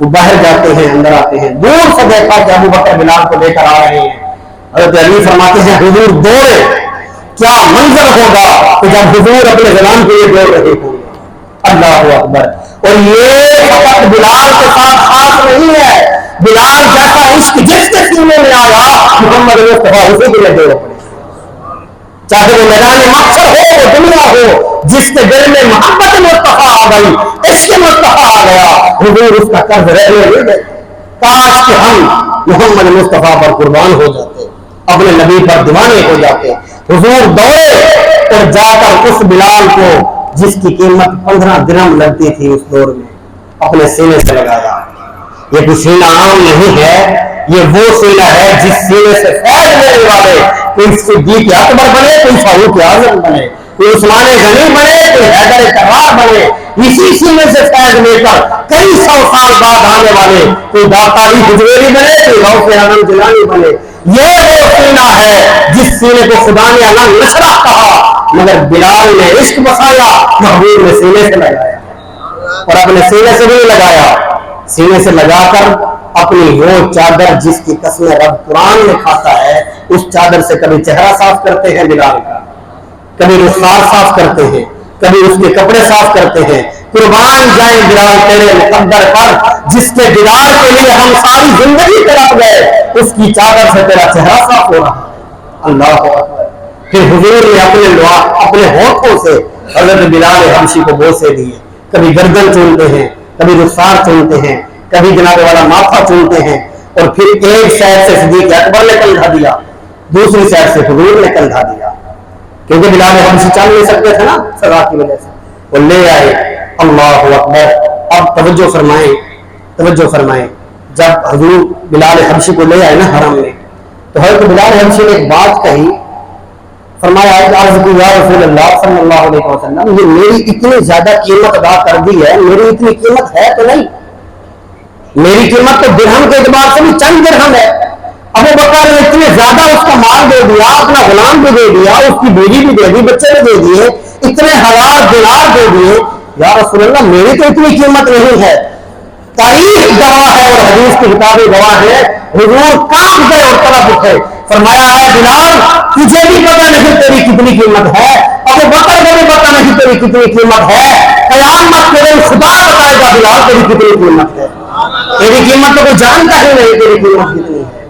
وہ باہر جاتے ہیں، اندر آتے ہیں، دور سے دیکھا کہ ابو بکر بلال کو لے کر آ رہے ہیں۔ حضرت علی فرماتے ہیں حضور دوڑے، کیا منظر ہوگا کہ جب حضور اپنے غلام کے لیے دوڑ رہے ہوں۔ اللہ اکبر۔ اور یہ فقط بلال کے ساتھ خاص نہیں ہے، بلال جیسا عشق جس کے سینے میں آیا محمد مصطفیٰ اسی کے لگے پڑے، چاہے وہ میدان محشر ہو وہ دنیا ہو، جس کے دل میں محبت مصطفیٰ آ گئی، عشق مصطفیٰ آ گیا، حضور اس کا قرض رہنے نہیں دے۔ کاش کہ ہم محمد مصطفیٰ پر قربان ہو جاتے، اپنے نبی پر دیوانے ہو جاتے۔ حضور دوڑے اور جا کر اس بلال کو جس کی قیمت 15 درہم لگتی تھی اس دور میں اپنے سینے سے لگایا۔ یہ کوئی سینہ عام نہیں ہے، یہ وہ سینہ ہے جس سینے سے فیض لینے والے کوئی صدیق اکبر بنے، کوئی فاروق اعظم بنے، کوئی عثمان غنی بنے، کوئی حیدر کرار بنے، اسی سینے سے فیض لے کر کئی سو سال بعد آنے والے کوئی داتا علی حجویری بنے، کوئی غوث اعظم جیلانی بنے۔ یہ وہ سینہ ہے جس سینے کو خدا نے الگ نشرہ کہا، مگر بلال نے عشق بسایا، محبوب نے سینے سے لگایا، اور اپنے سینے سے بھی لگایا، سینے سے لگا کر اپنی وہ چادر جس کی قسم رب قرآن میں کھاتا ہے، اس چادر سے کبھی چہرہ صاف کرتے ہیں بلال کا، کبھی رخسار صاف کرتے ہیں، کبھی اس کے کپڑے صاف کرتے ہیں۔ قربان جائیں بلال تیرے مقدر پر، جس کے دیدار کے لیے ہم ساری زندگی تڑپ گئے، اس کی چادر سے تیرا چہرہ صاف ہو رہا ہے۔ اللہ اکبر۔ پھر حضور نے اپنے ہونٹوں سے حضرت بلال حبشی کو بوسے دیے، کبھی گردن چومتے ہیں، کبھی رخسار چومتے ہیں، کبھی جناب والا ماتھا چومتے ہیں، اور پھر ایک سائڈ سے صدیق اکبر نے کندھا دیا، دوسری سائڈ سے حضور نے کندھا دیا، کیونکہ بلال حبشی چل نہیں سکتے تھے نا سزا کی وجہ سے، وہ لے آئے۔ اللہ اکبر۔ اب توجہ فرمائیں، جب حضور بلال حبشی کو لے آئے نا حرم میں، تو حضرت بلال حبشی نے ایک بات کہی، فرمایا عرض کی یا رسول اللہ صلی اللہ علیہ وسلم، یہ میری اتنی زیادہ قیمت ادا کر دی ہے، میری اتنی قیمت ہے تو نہیں، میری قیمت تو درہم کے اعتبار سے بھی چند درہم ہے، ابو بکر نے اتنے زیادہ اس کا مال دے دیا، اپنا غلام بھی دے دیا، اس کی بیوی بھی دے دی، بچے بھی دے دیے، اتنے ہزار دینار دے دیے، یا رسول اللہ میری تو اتنی قیمت نہیں ہے۔ تاریخ گواہ ہے اور حدیث کی کتابیں گواہ ہے، حضور کانپ گئے اور طرف اٹھے، فرمایا ہے بلال تجھے بھی پتہ نہیں تیری کتنی قیمت ہے، ابو بکر کو بھی پتہ نہیں تیری کتنی قیمت ہے، قیامت کے دن خدا بتائے گا بلال تیری کتنی قیمت ہے، تیری قیمت تو کوئی جانتا ہی نہیں تیری قیمت کتنی ہے۔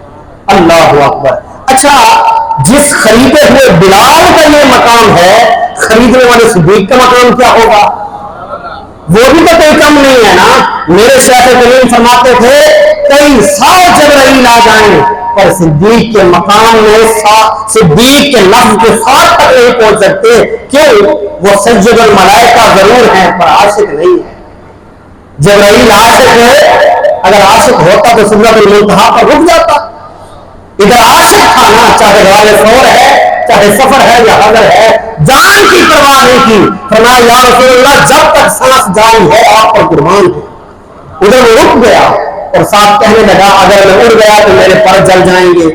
اللہ اکبر۔ اچھا، جس خریدے ہوئے بلال کا یہ مقام ہے، خریدنے والے صدیق کا مقام کیا ہوگا؟ وہ بھی تو کوئی کم نہیں ہے نا۔ میرے شیخ کریم فرماتے تھے کئی سو جبرائیل آ جائیں پر صدیق کے مقام میں صدیق کے لفظ کے ساتھ تک نہیں پہنچ سکتے، کیوں؟ وہ سجد الملائکہ ضرور ہیں پر عاشق نہیں ہے۔ جبرائیل عاشق ہے، اگر عاشق ہوتا تو سدرۃ المنتہا پر رک جاتا، ادھر عاشق تھا نا، چاہے غار ثور ہے، چاہے سفر ہے یا حضر ہے، جان کی پرواہ نہیں کی، فرمایا یا رسول اللہ جب تک سانس جاری ہے آپ پر قربان ہے۔ ادھر وہ رک گیا اور ساتھ کہنے لگا اگر میں اڑ گیا تو میرے پر جل جائیں گے،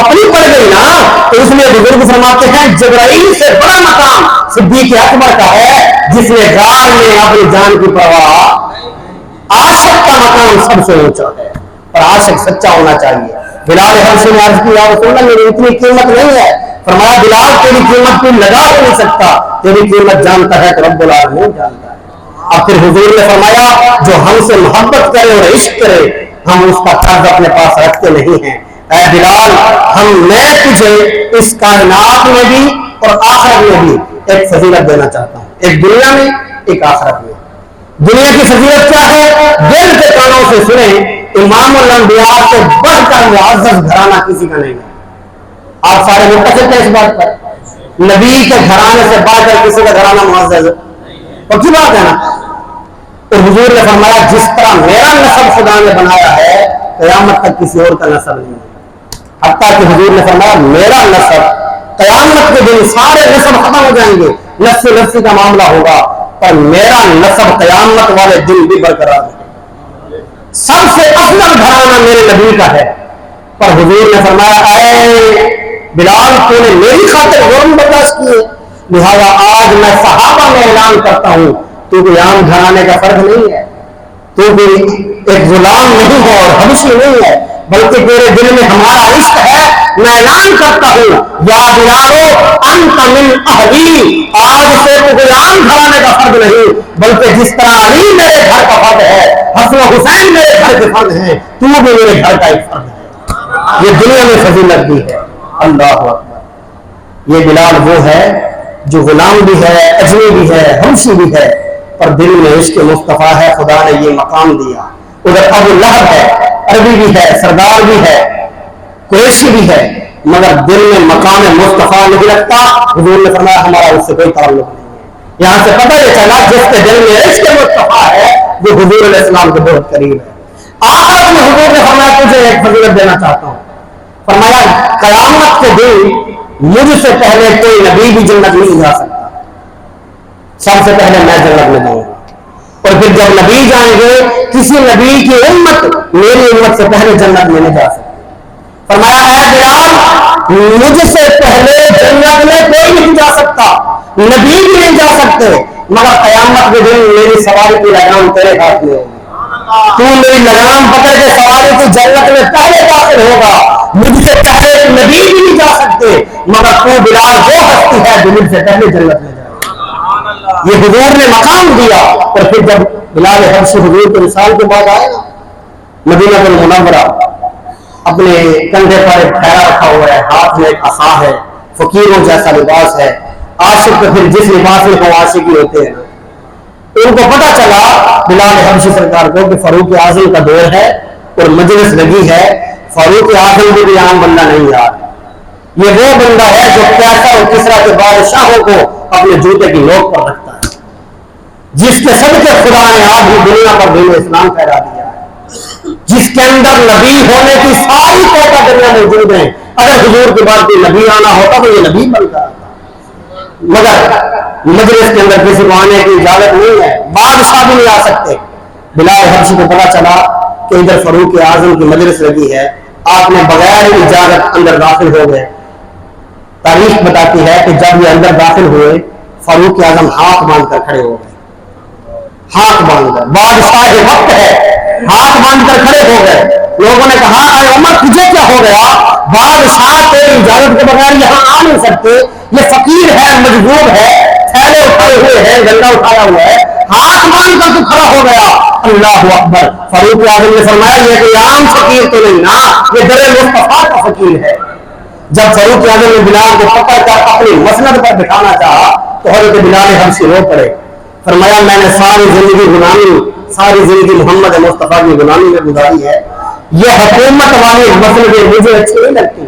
اپنی پڑ گئی نا، تو اس میں بزرگ فرماتے ہیں جبرائیل سے بڑا مقام صدیق اکبر کا ہے، جس نے غار میں اپنی جان کی پرواہ۔ عاشق کا مقام سب سے اونچا ہے اور عاشق سچا ہونا چاہیے۔ بلال حبشی نے عرض کی یا رسول اللہ میری اتنی قیمت نہیں ہے، فرمایا بلال تیری قیمت کوئی لگا نہیں سکتا، تیری قیمت جانتا ہے تو رب العالمین جانتا ہے۔ اب پھر حضور نے فرمایا جو ہم سے محبت کرے اور عشق کرے ہم اس کا قرض اپنے پاس رکھتے نہیں ہیں، اے بلال میں تجھے اس کائنات میں بھی اور آخرت میں بھی ایک فضیلت دینا چاہتا ہوں، ایک دنیا میں ایک آخرت میں۔ دنیا کی فضیلت کیا ہے؟ دل کے کانوں سے سنیں، امام الانبیاء سے بڑھ کر معزز گھرانہ کسی کا نہیں ہے۔ آپ سارے متفق ہیں اس بات پر، نبی کے گھرانے سے بڑھ کر کسی کا گھرانہ معزز پکی بات ہے نا۔ تو حضور نے فرمایا جس طرح میرا نسب خدا نے بنایا ہے قیامت تک کسی اور کا نسب نہیں ہے، حتیٰ کہ حضور نے فرمایا میرا نسب قیامت کے دن سارے نسب ختم ہو جائیں گے، نفسی کا معاملہ ہوگا، پر میرا نسب قیامت والے دن بھی برقرار ہے۔ سب سے افضل گھرانہ میرے نبی کا ہے، پر حضور نے فرمایا اے بلال تو نے میری خاطر غرم برداشت کیے، لہذا آج میں صحابہ میں اعلان کرتا ہوں تو کوئی عام گھرانے کا فرق نہیں ہے، تو کوئی ایک غلام نہیں ہے اور حبشی نہیں ہے، بلکہ تیرے دل میں ہمارا عشق ہے. میں اعلان کرتا ہوں یا بلالو انت من اہلی, آج سے تو غلام گھرانے کا فرد نہیں, بلکہ جس طرح علی میرے گھر کا فرد ہے, حسن و حسین میرے گھر کے فرد ہیں, تو بھی میرے گھر کا ایک فرد ہے. یہ دنیا میں فضیلت دی ہے. اللہ اکبر. یہ بلال وہ ہے جو غلام بھی ہے, اجنبی بھی ہے, حبشی بھی ہے, پر دل میں عشق مصطفیٰ ہے. خدا نے یہ مقام دیا. ادھر ابو لہب ہے, عربی بھی ہے, سردار بھی ہے, قریشی بھی ہے, مگر دل میں مقام مصطفیٰ نہیں رکھتا. حضور نے فرمایا ہمارا اس سے کوئی تعلق نہیں ہے. یہاں سے پتہ یہ چلا جس کے دل میں عشق مصطفیٰ ہے وہ حضور علیہ السلام کے بہت قریب ہے. آخرت میں حضور نے فرمایا تجھے ایک فضیلت دینا چاہتا ہوں. فرمایا قیامت کے دن مجھ سے پہلے کوئی نبی بھی جنت نہیں جا سکتا, سب سے پہلے میں جنت میں جاؤں گا. اور پھر جب نبی جائیں گے کسی نبی کی امت میری امت سے پہلے جنت میں نہیں جا سکتی. فرمایا اے بلال مجھ سے پہلے جنت میں کوئی نہیں جا سکتا, نبی بھی نہیں جا سکتے, مگر قیامت کے دن میری سواری کی لگام تیرے ہاتھ میں ہوگی. تو میری لگام پکڑ کے سواری کی جنت میں پہلے داخل ہوگا. مجھ سے پہلے نبی بھی نہیں جا سکتے, مگر تو بلال وہ ہستی ہے جو مجھ سے پہلے جنت میں جائے. یہ حضور نے مقام دیا. اور پھر جب بلال حبشی حضور کے وصال کے بعد آئے نا مدینہ المنورہ, اپنے کندھے پر ایک تھیلا رکھا ہوا ہے, ہاتھ میں ایک عصا ہے, فقیروں جیسا لباس ہے. عاشق تو پھر جس لباس میں وہ عاشقی ہوتے ہیں. ان کو پتا چلا بلال حبشی سرکار کو کہ فاروق اعظم کا دور ہے اور مجلس لگی ہے. فاروق اعظم بھی عام بندہ نہیں یار, یہ وہ بندہ ہے جو کیسر اور کسرا کے بادشاہوں کو اپنے جوتے کی نوک پر رکھتا ہے, جس کے صدقے خدا نے آج بھی دنیا پر دین اسلام پھیلا دیا ہے, جس کے اندر نبی ہونے کی ساری طاقت دنیا موجود ہیں. اگر حضور کے بعد کوئی نبی آنا ہوتا تو یہ نبی بنتا ہے, مگر مجلس کے اندر کسی کو آنے کی اجازت نہیں ہے, بادشاہ بھی نہیں آ سکتے. بلال حبشی کو پتا چلا کہ ادھر فاروق اعظم کی مجلس لگی ہے, آپ نے بغیر اجازت اندر داخل ہو گئے. تاریخ بتاتی ہے کہ جب یہ اندر داخل ہوئے فاروق اعظم ہاتھ باندھ کر کھڑے ہو گئے. ہاتھ باندھ کر, بادشاہ وقت ہے, ہاتھ باندھ کر کھڑے ہو گئے. لوگوں نے کہا اے عمر تجھے کیا ہو گیا, بادشاہ تیری اجازت کے بغیر یہاں آ نہیں سکتے, یہ فقیر ہے, مجبور ہے, تھیلے اٹھائے ہوئے ہیں, گنگا اٹھایا ہوا ہے, ہاتھ باندھ کر تو کھڑا ہو گیا. اللہ اکبر. فاروق اعظم نے فرمایا یہ کوئی عام فقیر تو نہیں نا, یہ در مصطفیٰ کا فقیر ہے. جب فاروق اعظم نے بلال کو پکڑ کر اپنی مسند پر بٹھانا چاہا تو حضرت بلال حبشی رو پڑے. فرمایا میں نے ساری زندگی غلامی, ساری زندگی محمد مصطفیٰ کی غلامی میں گزاری ہے, یہ حکومت والی مسندیں مجھے اچھی نہیں لگتی,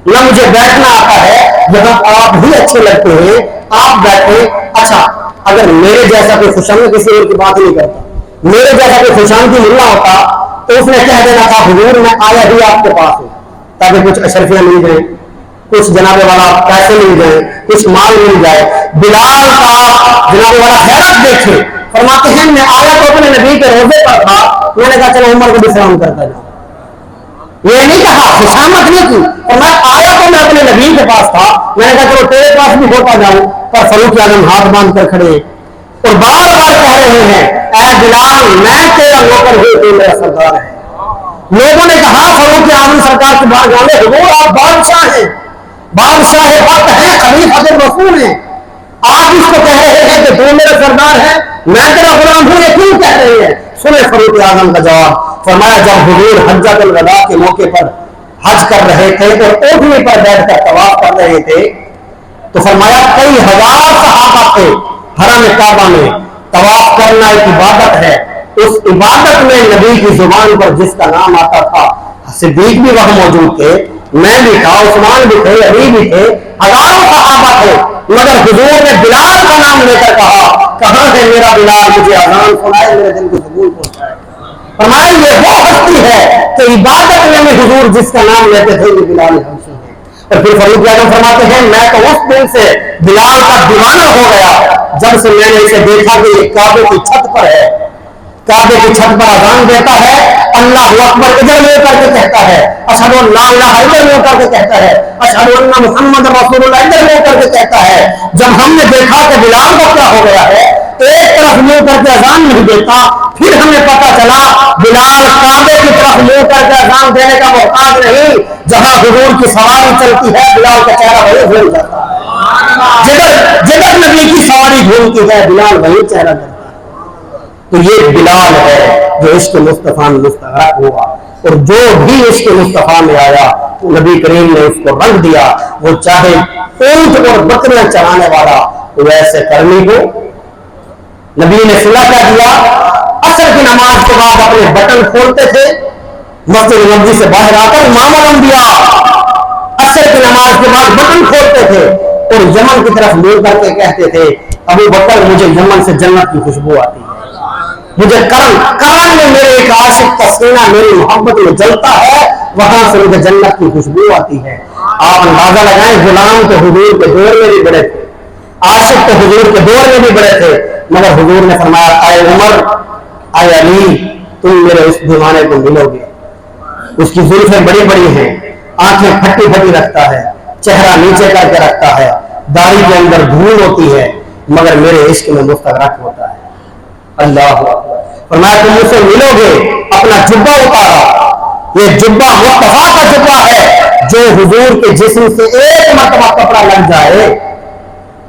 نہ مجھے بیٹھنا آتا ہے, یہاں آپ بھی اچھے لگتے ہیں, آپ بیٹھے. اچھا اگر میرے جیسا کوئی خوشامد کسی اور کی بات نہیں کرتا, میرے جیسا کوئی خوشامدی ملا ہوتا تو اس نے کہہ دینا تھا حضور میں آیا ہی آپ کے پاس ہوں تاکہ کچھ اشرفیاں مل جائیں, کچھ جناب والا پیسے مل جائیں, کچھ مال مل جائے. بلال کا جناب والا حیرت دیکھے, فرماتے ہیں میں آیا تو اپنے نبی کے روزے پر تھا, میں نے کہا چلو عمر کو بھی سلام کرتا جاؤں. یہ نہیں کہا, خوشامد نہیں کی, اور میں آیا تو میں اپنے نبی کے پاس تھا, میں نے کہا چلو تیرے پاس بھی ہوتا جاؤں. پر فاروق اعظم ہاتھ باندھ کر کھڑے اور بار بار کہہ رہے ہیں اے بلال میں تیرا نوکر ہوں, تو میرا سردار ہے. لوگوں نے کہا فاروق اعظم سرکار کے بعد جانے حضور آپ بادشاہ ہیں, بادشاہ وقت ہیں, خلیفۃ الرسول ہیں, آپ اس کو کہہ رہے ہیں کہ تو میرا سردار ہے, میں تیرا غلام ہوں, یہ کیوں کہہ رہے ہیں؟ سنے فاروق اعظم کا جواب. فرمایا جب حضور حجۃ الوداع کے موقع پر حج کر رہے تھے اور اونٹنی پر بیٹھ کر طواف کر رہے تھے تو فرمایا کئی ہزار صحابہ تھے حرم کعبہ میں. طواف کرنا ایک عبادت ہے, اس عبادت میں نبی کی زبان پر جس کا نام آتا تھا, صدیق بھی وہاں موجود تھے, میں بھی تھا, عثمان بھی تھے, علی بھی تھے, ہزاروں صحابہ تھے, مگر حضور نے بلال کا نام لے کر کہا کہاں ہے میرا بلال, مجھے اذان سنائے, میرے دل کو سکون پہنچائے. فرمایا یہ وہ ہستی ہے کہ عبادت میں حضور جس کا نام لیتے تھے یہ بلال حبشی ہے. اور پھر فاروق اعظم فرماتے ہیں میں تو اس دن سے بلال کا دیوانہ ہو گیا جب سے میں نے اسے دیکھا کہ یہ کعبے کی چھت پر ہے, کعبے کی چھت پر اذان دیتا ہے, اللہ اکبر ادھر لے کر کے کہتا ہے, اشہد ان لا الہ ادھر لے کر کے کہتا ہے, اشہد ان محمد رسول اللہ ادھر لے کر کے کہتا ہے. جب ہم نے دیکھا کہ بلال کا کیا ہو گیا ہے ایک طرف منہ کر کے اذان نہیں دیتا. پھر ہمیں پتا چلا بلال کعبے کی طرف منہ کر کے اذان دینے کا محتاج نہیں. جہاں حضور کی سواری چلتی ہے بلال کا چہرہ وہی گھوم جاتا ہے. جدھر نبی کی سواری گھومتی ہے بلال وہی چہرہ کرتا ہے. تو یہ بلال ہے جو عشق مصطفیٰ میں مستغرق ہوا, اور جو بھی عشق مصطفیٰ میں آیا نبی کریم نے اس کو رنگ دیا. وہ چاہے اونٹ اور بکریاں چرانے والا ویسے کرنی ہو. نبی نے صلح کیا دیا, عصر کی نماز کے بعد اپنے بٹن کھولتے تھے, مسجد نبوی سے باہر آ کر امام الانبیاء عصر کی نماز کے بعد بٹن کھولتے تھے اور یمن کی طرف منہ کر کے کہتے تھے ابو بکر مجھے یمن سے جنت کی خوشبو آتی ہے, مجھے کرن میں میرے ایک عاشق کا سینہ میری محبت میں جلتا ہے, وہاں سے مجھے جنت کی خوشبو آتی ہے. آپ اندازہ لگائیں غلام تو حضور کے دور میں بھی بڑے تھے, عاشق تو حضور کے دور میں بھی بڑے تھے, مگر حضور نے فرمایا اے عمر اے علی تم میرے اس دیوانے کو ملو گے. اس کی زلفیں بڑی بڑی ہیں, آنکھیں پھٹی پھٹی رکھتا ہے, چہرہ نیچے کر کے رکھتا ہے, داڑھی کے اندر دھول ہوتی ہے, مگر میرے عشق میں مستغرق ہوتا ہے. اللہ فرمایا تم مجھ سے ملو گے, اپنا جبہ اتارا. یہ جبہ مصطفیٰ کا جبہ ہے جو حضور کے جسم سے ایک مرتبہ کپڑا لگ جائے.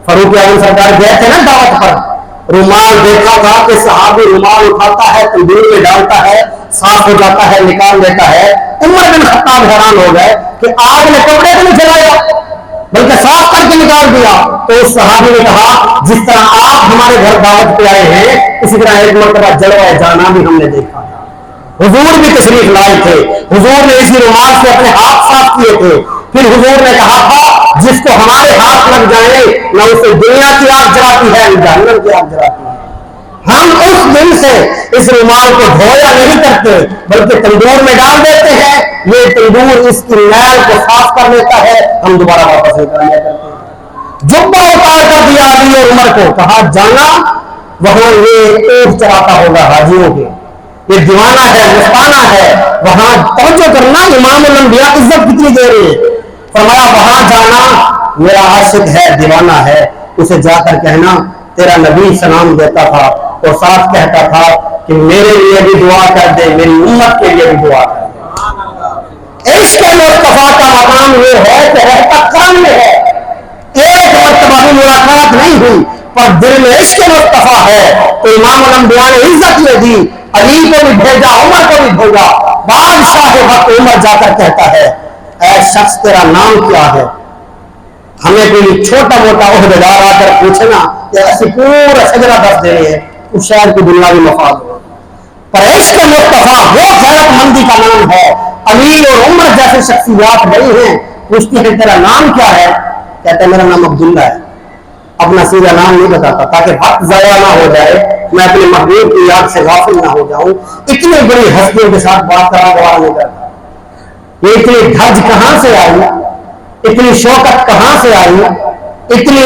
فاروق اعظم سرکار گئے تھے نا دعوت پر, رومال دیکھا تھا کہ صحابی رومال اٹھاتا ہے, تندور میں ڈالتا ہے, صاف ہو جاتا ہے, نکال دیتا ہے. عمر بن خطاب حیران ہو گئے کہ آگ نے کپڑے کو نہیں جلایا بلکہ صاف کر کے نکال دیا. تو اس صحابی نے کہا جس طرح آپ ہمارے گھر دعوت پہ آئے ہیں اسی طرح ایک مرتبہ جلوہ جانا بھی ہم نے دیکھا تھا. حضور بھی تشریف لائے تھے, حضور نے اسی رومال سے اپنے ہاتھ صاف کیے تھے. پھر حضور نے کہا تھا جس کو ہمارے ہاتھ لگ جائیں نہ اسے دنیا کی آگ جلاتی ہے نہ جہنم کی آگ جلاتی ہے. ہم اس دن سے اس رومال کو دھویا نہیں کرتے بلکہ تندور میں ڈال دیتے ہیں. یہ تندور اس کی میل کو صاف کر لیتا ہے, ہم دوبارہ واپس نکال لیا کرتے ہیں. جبہ اتار کر دیا علی اور عمر کو, کہا جانا وہاں یہ اونٹ چراتا ہوگا حاجیوں کے, یہ دیوانہ ہے, مستانہ ہے, وہاں توجہ کرنا. امام الانبیاء عزت کتنی دے رہے ہیں. فرمایا وہاں جانا میرا عاشق ہے, دیوانہ ہے, اسے جا کر کہنا تیرا نبی سلام دیتا تھا اور ساتھ کہتا تھا کہ میرے لیے بھی دعا کر دے, میری امت کے لیے بھی دعا کر دے. عشق مصطفیٰ کا مقام یہ ہے کہ رہتا کرم میں ہے. ایک مرتبہ بھی ملاقات نہیں ہوئی پر دل میں عشق مصطفیٰ ہے تو امام الانبیاء نے عزت لے دی. علی کو بھی بھیجا, عمر کو بھی بھیجا. بادشاہ وقت عمر جا کر کہتا ہے اے شخص تیرا نام کیا ہے. ہمیں کوئی چھوٹا موٹا عہدیدار آ کر پوچھے نا کہ ایسی پورا شجرہ دس دے رہے ہیں, اس شہر کی دنیاوی مفاد ہو. پر عشق مصطفیٰ وہ غیرت مندی کا نام ہے. علی اور عمر جیسے شخصیات بڑی ہیں, پوچھتی ہے تیرا نام کیا ہے, کہتا ہے میرا نام عبداللہ ہے. اپنا سیدھا نام نہیں بتاتا تاکہ حق ضائع نہ ہو جائے, میں اپنے محبوب کی یاد سے غافل نہ ہو جاؤں. اتنی بڑی ہستیوں کے ساتھ بات کرنا گوارا نہیں کرتا. یہ اتنی دھج کہاں سے آئی, اتنی شوکت کہاں سے آئی, اتنی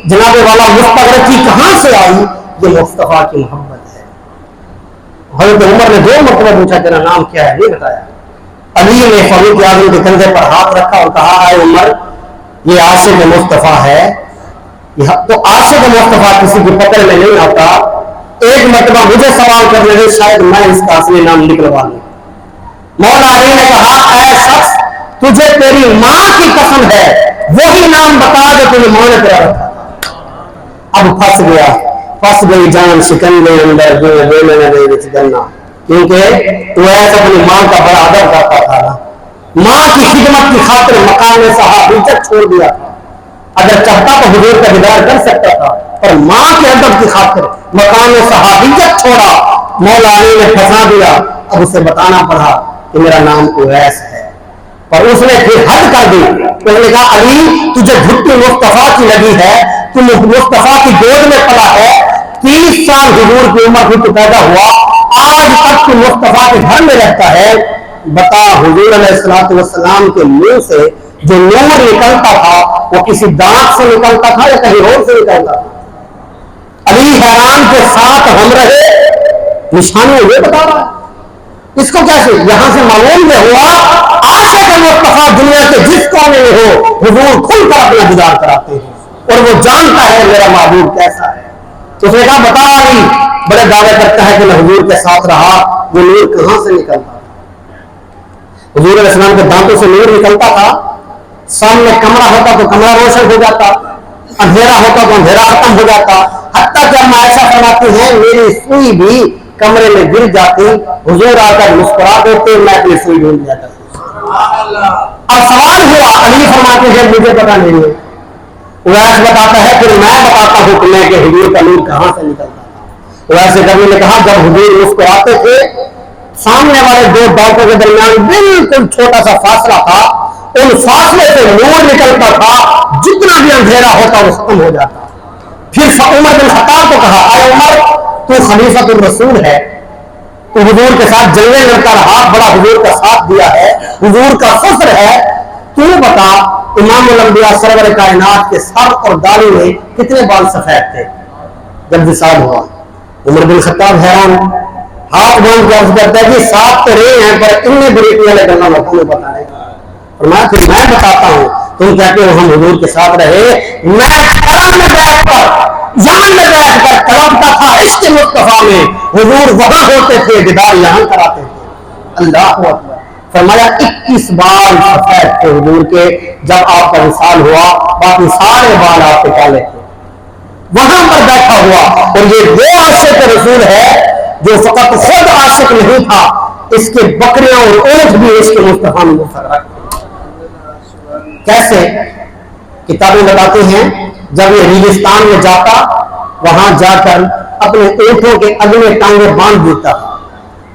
جناب والا مستغرقی کہاں سے آئی. یہ مصطفیٰ کی محبت ہے. حضرت عمر نے 2 مرتبہ پوچھا تیرا نام کیا ہے, نہیں بتایا. علی نے فاروق اعظم کے کندھے پر ہاتھ رکھا اور کہا اے عمر یہ عاشق مصطفیٰ ہے. تو عاشق مصطفیٰ کسی کی پکڑ میں نہیں آتا. ایک مرتبہ مجھے سوال کرنے دے, شاید میں اس کا اصلی نام نکلوا لوں. مولا علی نے کہا اے شخص تجھے تیری ماں کی قسم ہے وہی نام بتا جو تجھے ماں نے تیرا رکھا. اب پھنس گیا, پھنس گئی جان شکنجے اندر جو ویلے دے وچ گنا, کیونکہ تو ایسا اپنی ماں کا بڑا ادب کرتا تھا نا. ماں کی خدمت کی خاطر مقام صحابیت چھوڑ دیا تھا. اگر چاہتا تو حضور کا دیدار کر سکتا تھا پر ماں کے ادب کی خاطر مقام صحابیت چھوڑا. مولا علی نے پھنسا دیا. اب اسے بتانا پڑا کہ میرا نام اویس ہے, پر اس نے پھر حد کر دی. اس نے کہا علی تجھے گھٹی مصطفیٰ کی لگی ہے, تم مصطفیٰ کی گود میں پڑا ہے, 30 سال حضور کی عمر کی تو پیدا ہوا, آج تک تو مصطفیٰ کے گھر میں رہتا ہے. بتا حضور علیہ الصلوۃ والسلام کے منہ سے جو نور نکلتا تھا وہ کسی دانت سے نکلتا تھا یا کہیں اور سے نکلتا تھا. علی حیران کے ساتھ ہم رہے, نشانیاں یہ بتا رہا ہے. اس کو کیسے یہاں سے معلوم یہ ہوا عاشق مصطفیٰ دنیا کے جس کونے میں ہو حضور کھل کر اپنا دیدار کراتے ہیں اور وہ جانتا ہے میرا محبوب کیسا ہے. تو اس نے کہا بتا علی، بڑے دعوے کرتا ہے کہ میں حضور کے ساتھ رہا، وہ نور کہاں سے نکلتا تھا؟ حضور علیہ السلام کے دانتوں سے نور نکلتا تھا، سامنے کمرہ ہوتا تو کمرہ روشن ہو جاتا، اندھیرا ہوتا تو اندھیرا ختم ہو جاتا، حتیٰ کہ ہم عائشہ فرماتی ہیں میری سوئی بھی کمرے میں گر جاتی، حضور آ کر مسکرا دیتے، میں اپنی سوئی ڈھونڈ جاتا۔ اب سوال ہوا، علی فرماتے ہیں مجھے پتا نہیں ہے، اویس بتاتا ہے پھر میں بتاتا ہوں کہ میں کہ حضور کا نور کہاں سے نکلتا تھا۔ اویس کرنی نے کہا جب حضور مسکراتے تھے سامنے والے دو دانتوں کے درمیان بالکل چھوٹا سا فاصلہ تھا، ان فاصلے سے نور نکلتا تھا، جتنا بھی اندھیرا ہوتا وہ ختم ہو جاتا۔ پھر عمر بن خطاب کو کہا اے عمر تو خلیفۃ الرسول ہے، تو حضور کے ساتھ جنگیں لڑتا رہا، بڑا حضور کا ساتھ دیا ہے، حضور کا فخر ہے، تو بتا امام الانبیاء سرور کائنات کے سر اور داڑھی میں کتنے بال سفید تھے جب وصال ہوا؟ عمر بن خطاب حیران، ہاتھ باندھ کے عرض کرتا ہے کہ 7 تو رہے ہیں پر اتنے بریٹی والے گنا لوگوں نے پتا نہیں۔ فرمایا پھر میں بتاتا ہوں، تم کہتے ہو ہم حضور کے ساتھ رہے، میں قلم میں بیٹھ کر یہاں میں بیٹھ کر تڑپتا تھا عشق مصطفیٰ میں، حضور وہاں ہوتے تھے دیدار یہاں کراتے تھے۔ اللہ اکبر۔ فرمایا 21 بال سفید تھے حضور کے جب آپ کا وصال ہوا، باقی سارے بال آپ کے کالے تھے، وہاں پر بیٹھا ہوا۔ اور یہ وہ عاشق رسول ہے جو فقط خود عاشق نہیں تھا، اس کے بکریاں اور اونٹ بھی عشق مصطفیٰ میں مفرق تھے۔ کیسے؟ کتابیں بتاتے ہیں جب یہ ریگستان میں جاتا، وہاں جا کر اپنے اونٹوں کے اگلے ٹانگیں باندھ دیتا تھا،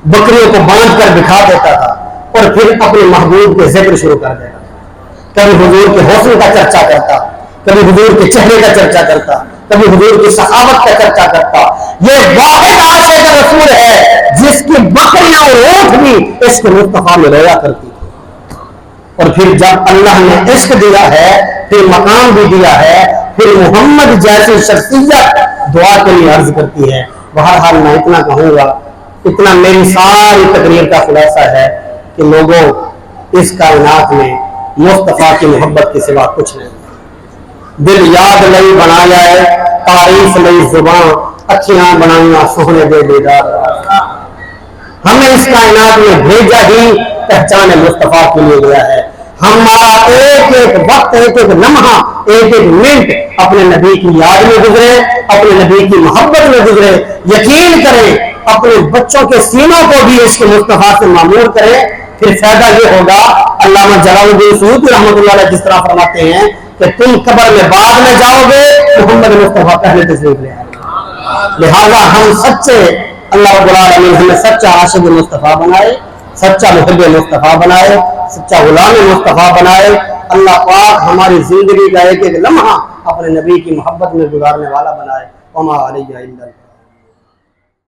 بکریوں کو باندھ کر بٹھا دیتا تھا اور پھر اپنے محبوب کے ذکر شروع کر دیتا تھا۔ کبھی حضور کے حسن کا چرچا کرتا، کبھی حضور کے چہرے کا چرچا کرتا، کبھی حضور کی سخاوت کا چرچا کرتا۔ یہ واحد عاشق رسول ہے جس کی بکریاں اور اونٹ بھی عشق مصطفیٰ میں رویا کرتی تھی۔ اور پھر جب اللہ نے عشق دیا ہے، پھر مقام بھی دیا ہے، پھر محمد جیسی شخصیت دعا کے لیے عرض کرتی ہے۔ بہرحال میں اتنا کہوں گا، اتنا میری ساری تقریر کا خلاصہ ہے کہ لوگوں اس کائنات میں مصطفیٰ کی محبت کے سوا کچھ نہیں۔ دل یاد لئی بنایا ہے، تعریف لئی زباں، اکھیاں بنائیاں سوہنے دے دیدار۔ ہمیں اس کائنات میں بھیجا ہی پہچان مصطفیٰ کے لیے گیا ہے۔ ہمارا ایک ایک وقت، ایک ایک لمحہ، ایک ایک منٹ اپنے نبی کی یاد میں گزرے، اپنے نبی کی محبت میں گزرے۔ یقین کریں اپنے بچوں کے سینوں کو بھی عشق مصطفیٰ سے معمور کریں، پھر فائدہ یہ ہوگا۔ علامہ جلال الدین سیوطی رحمۃ اللہ علیہ جس طرح فرماتے ہیں کہ تم قبر میں بعد میں جاؤ گے، محمد مصطفیٰ پہلے تشریف لے آئے گا۔ لہٰذا ہم سچے، اللہ رب العالمین ہمیں سچا عاشق مصطفیٰ بنائے، سچا محب مصطفیٰ بنائے، سچا غلام مصطفیٰ بنائے۔ اللہ پاک ہماری زندگی کا ایک ایک لمحہ اپنے نبی کی محبت میں گزارنے والا بنائے۔ وما علیہ الا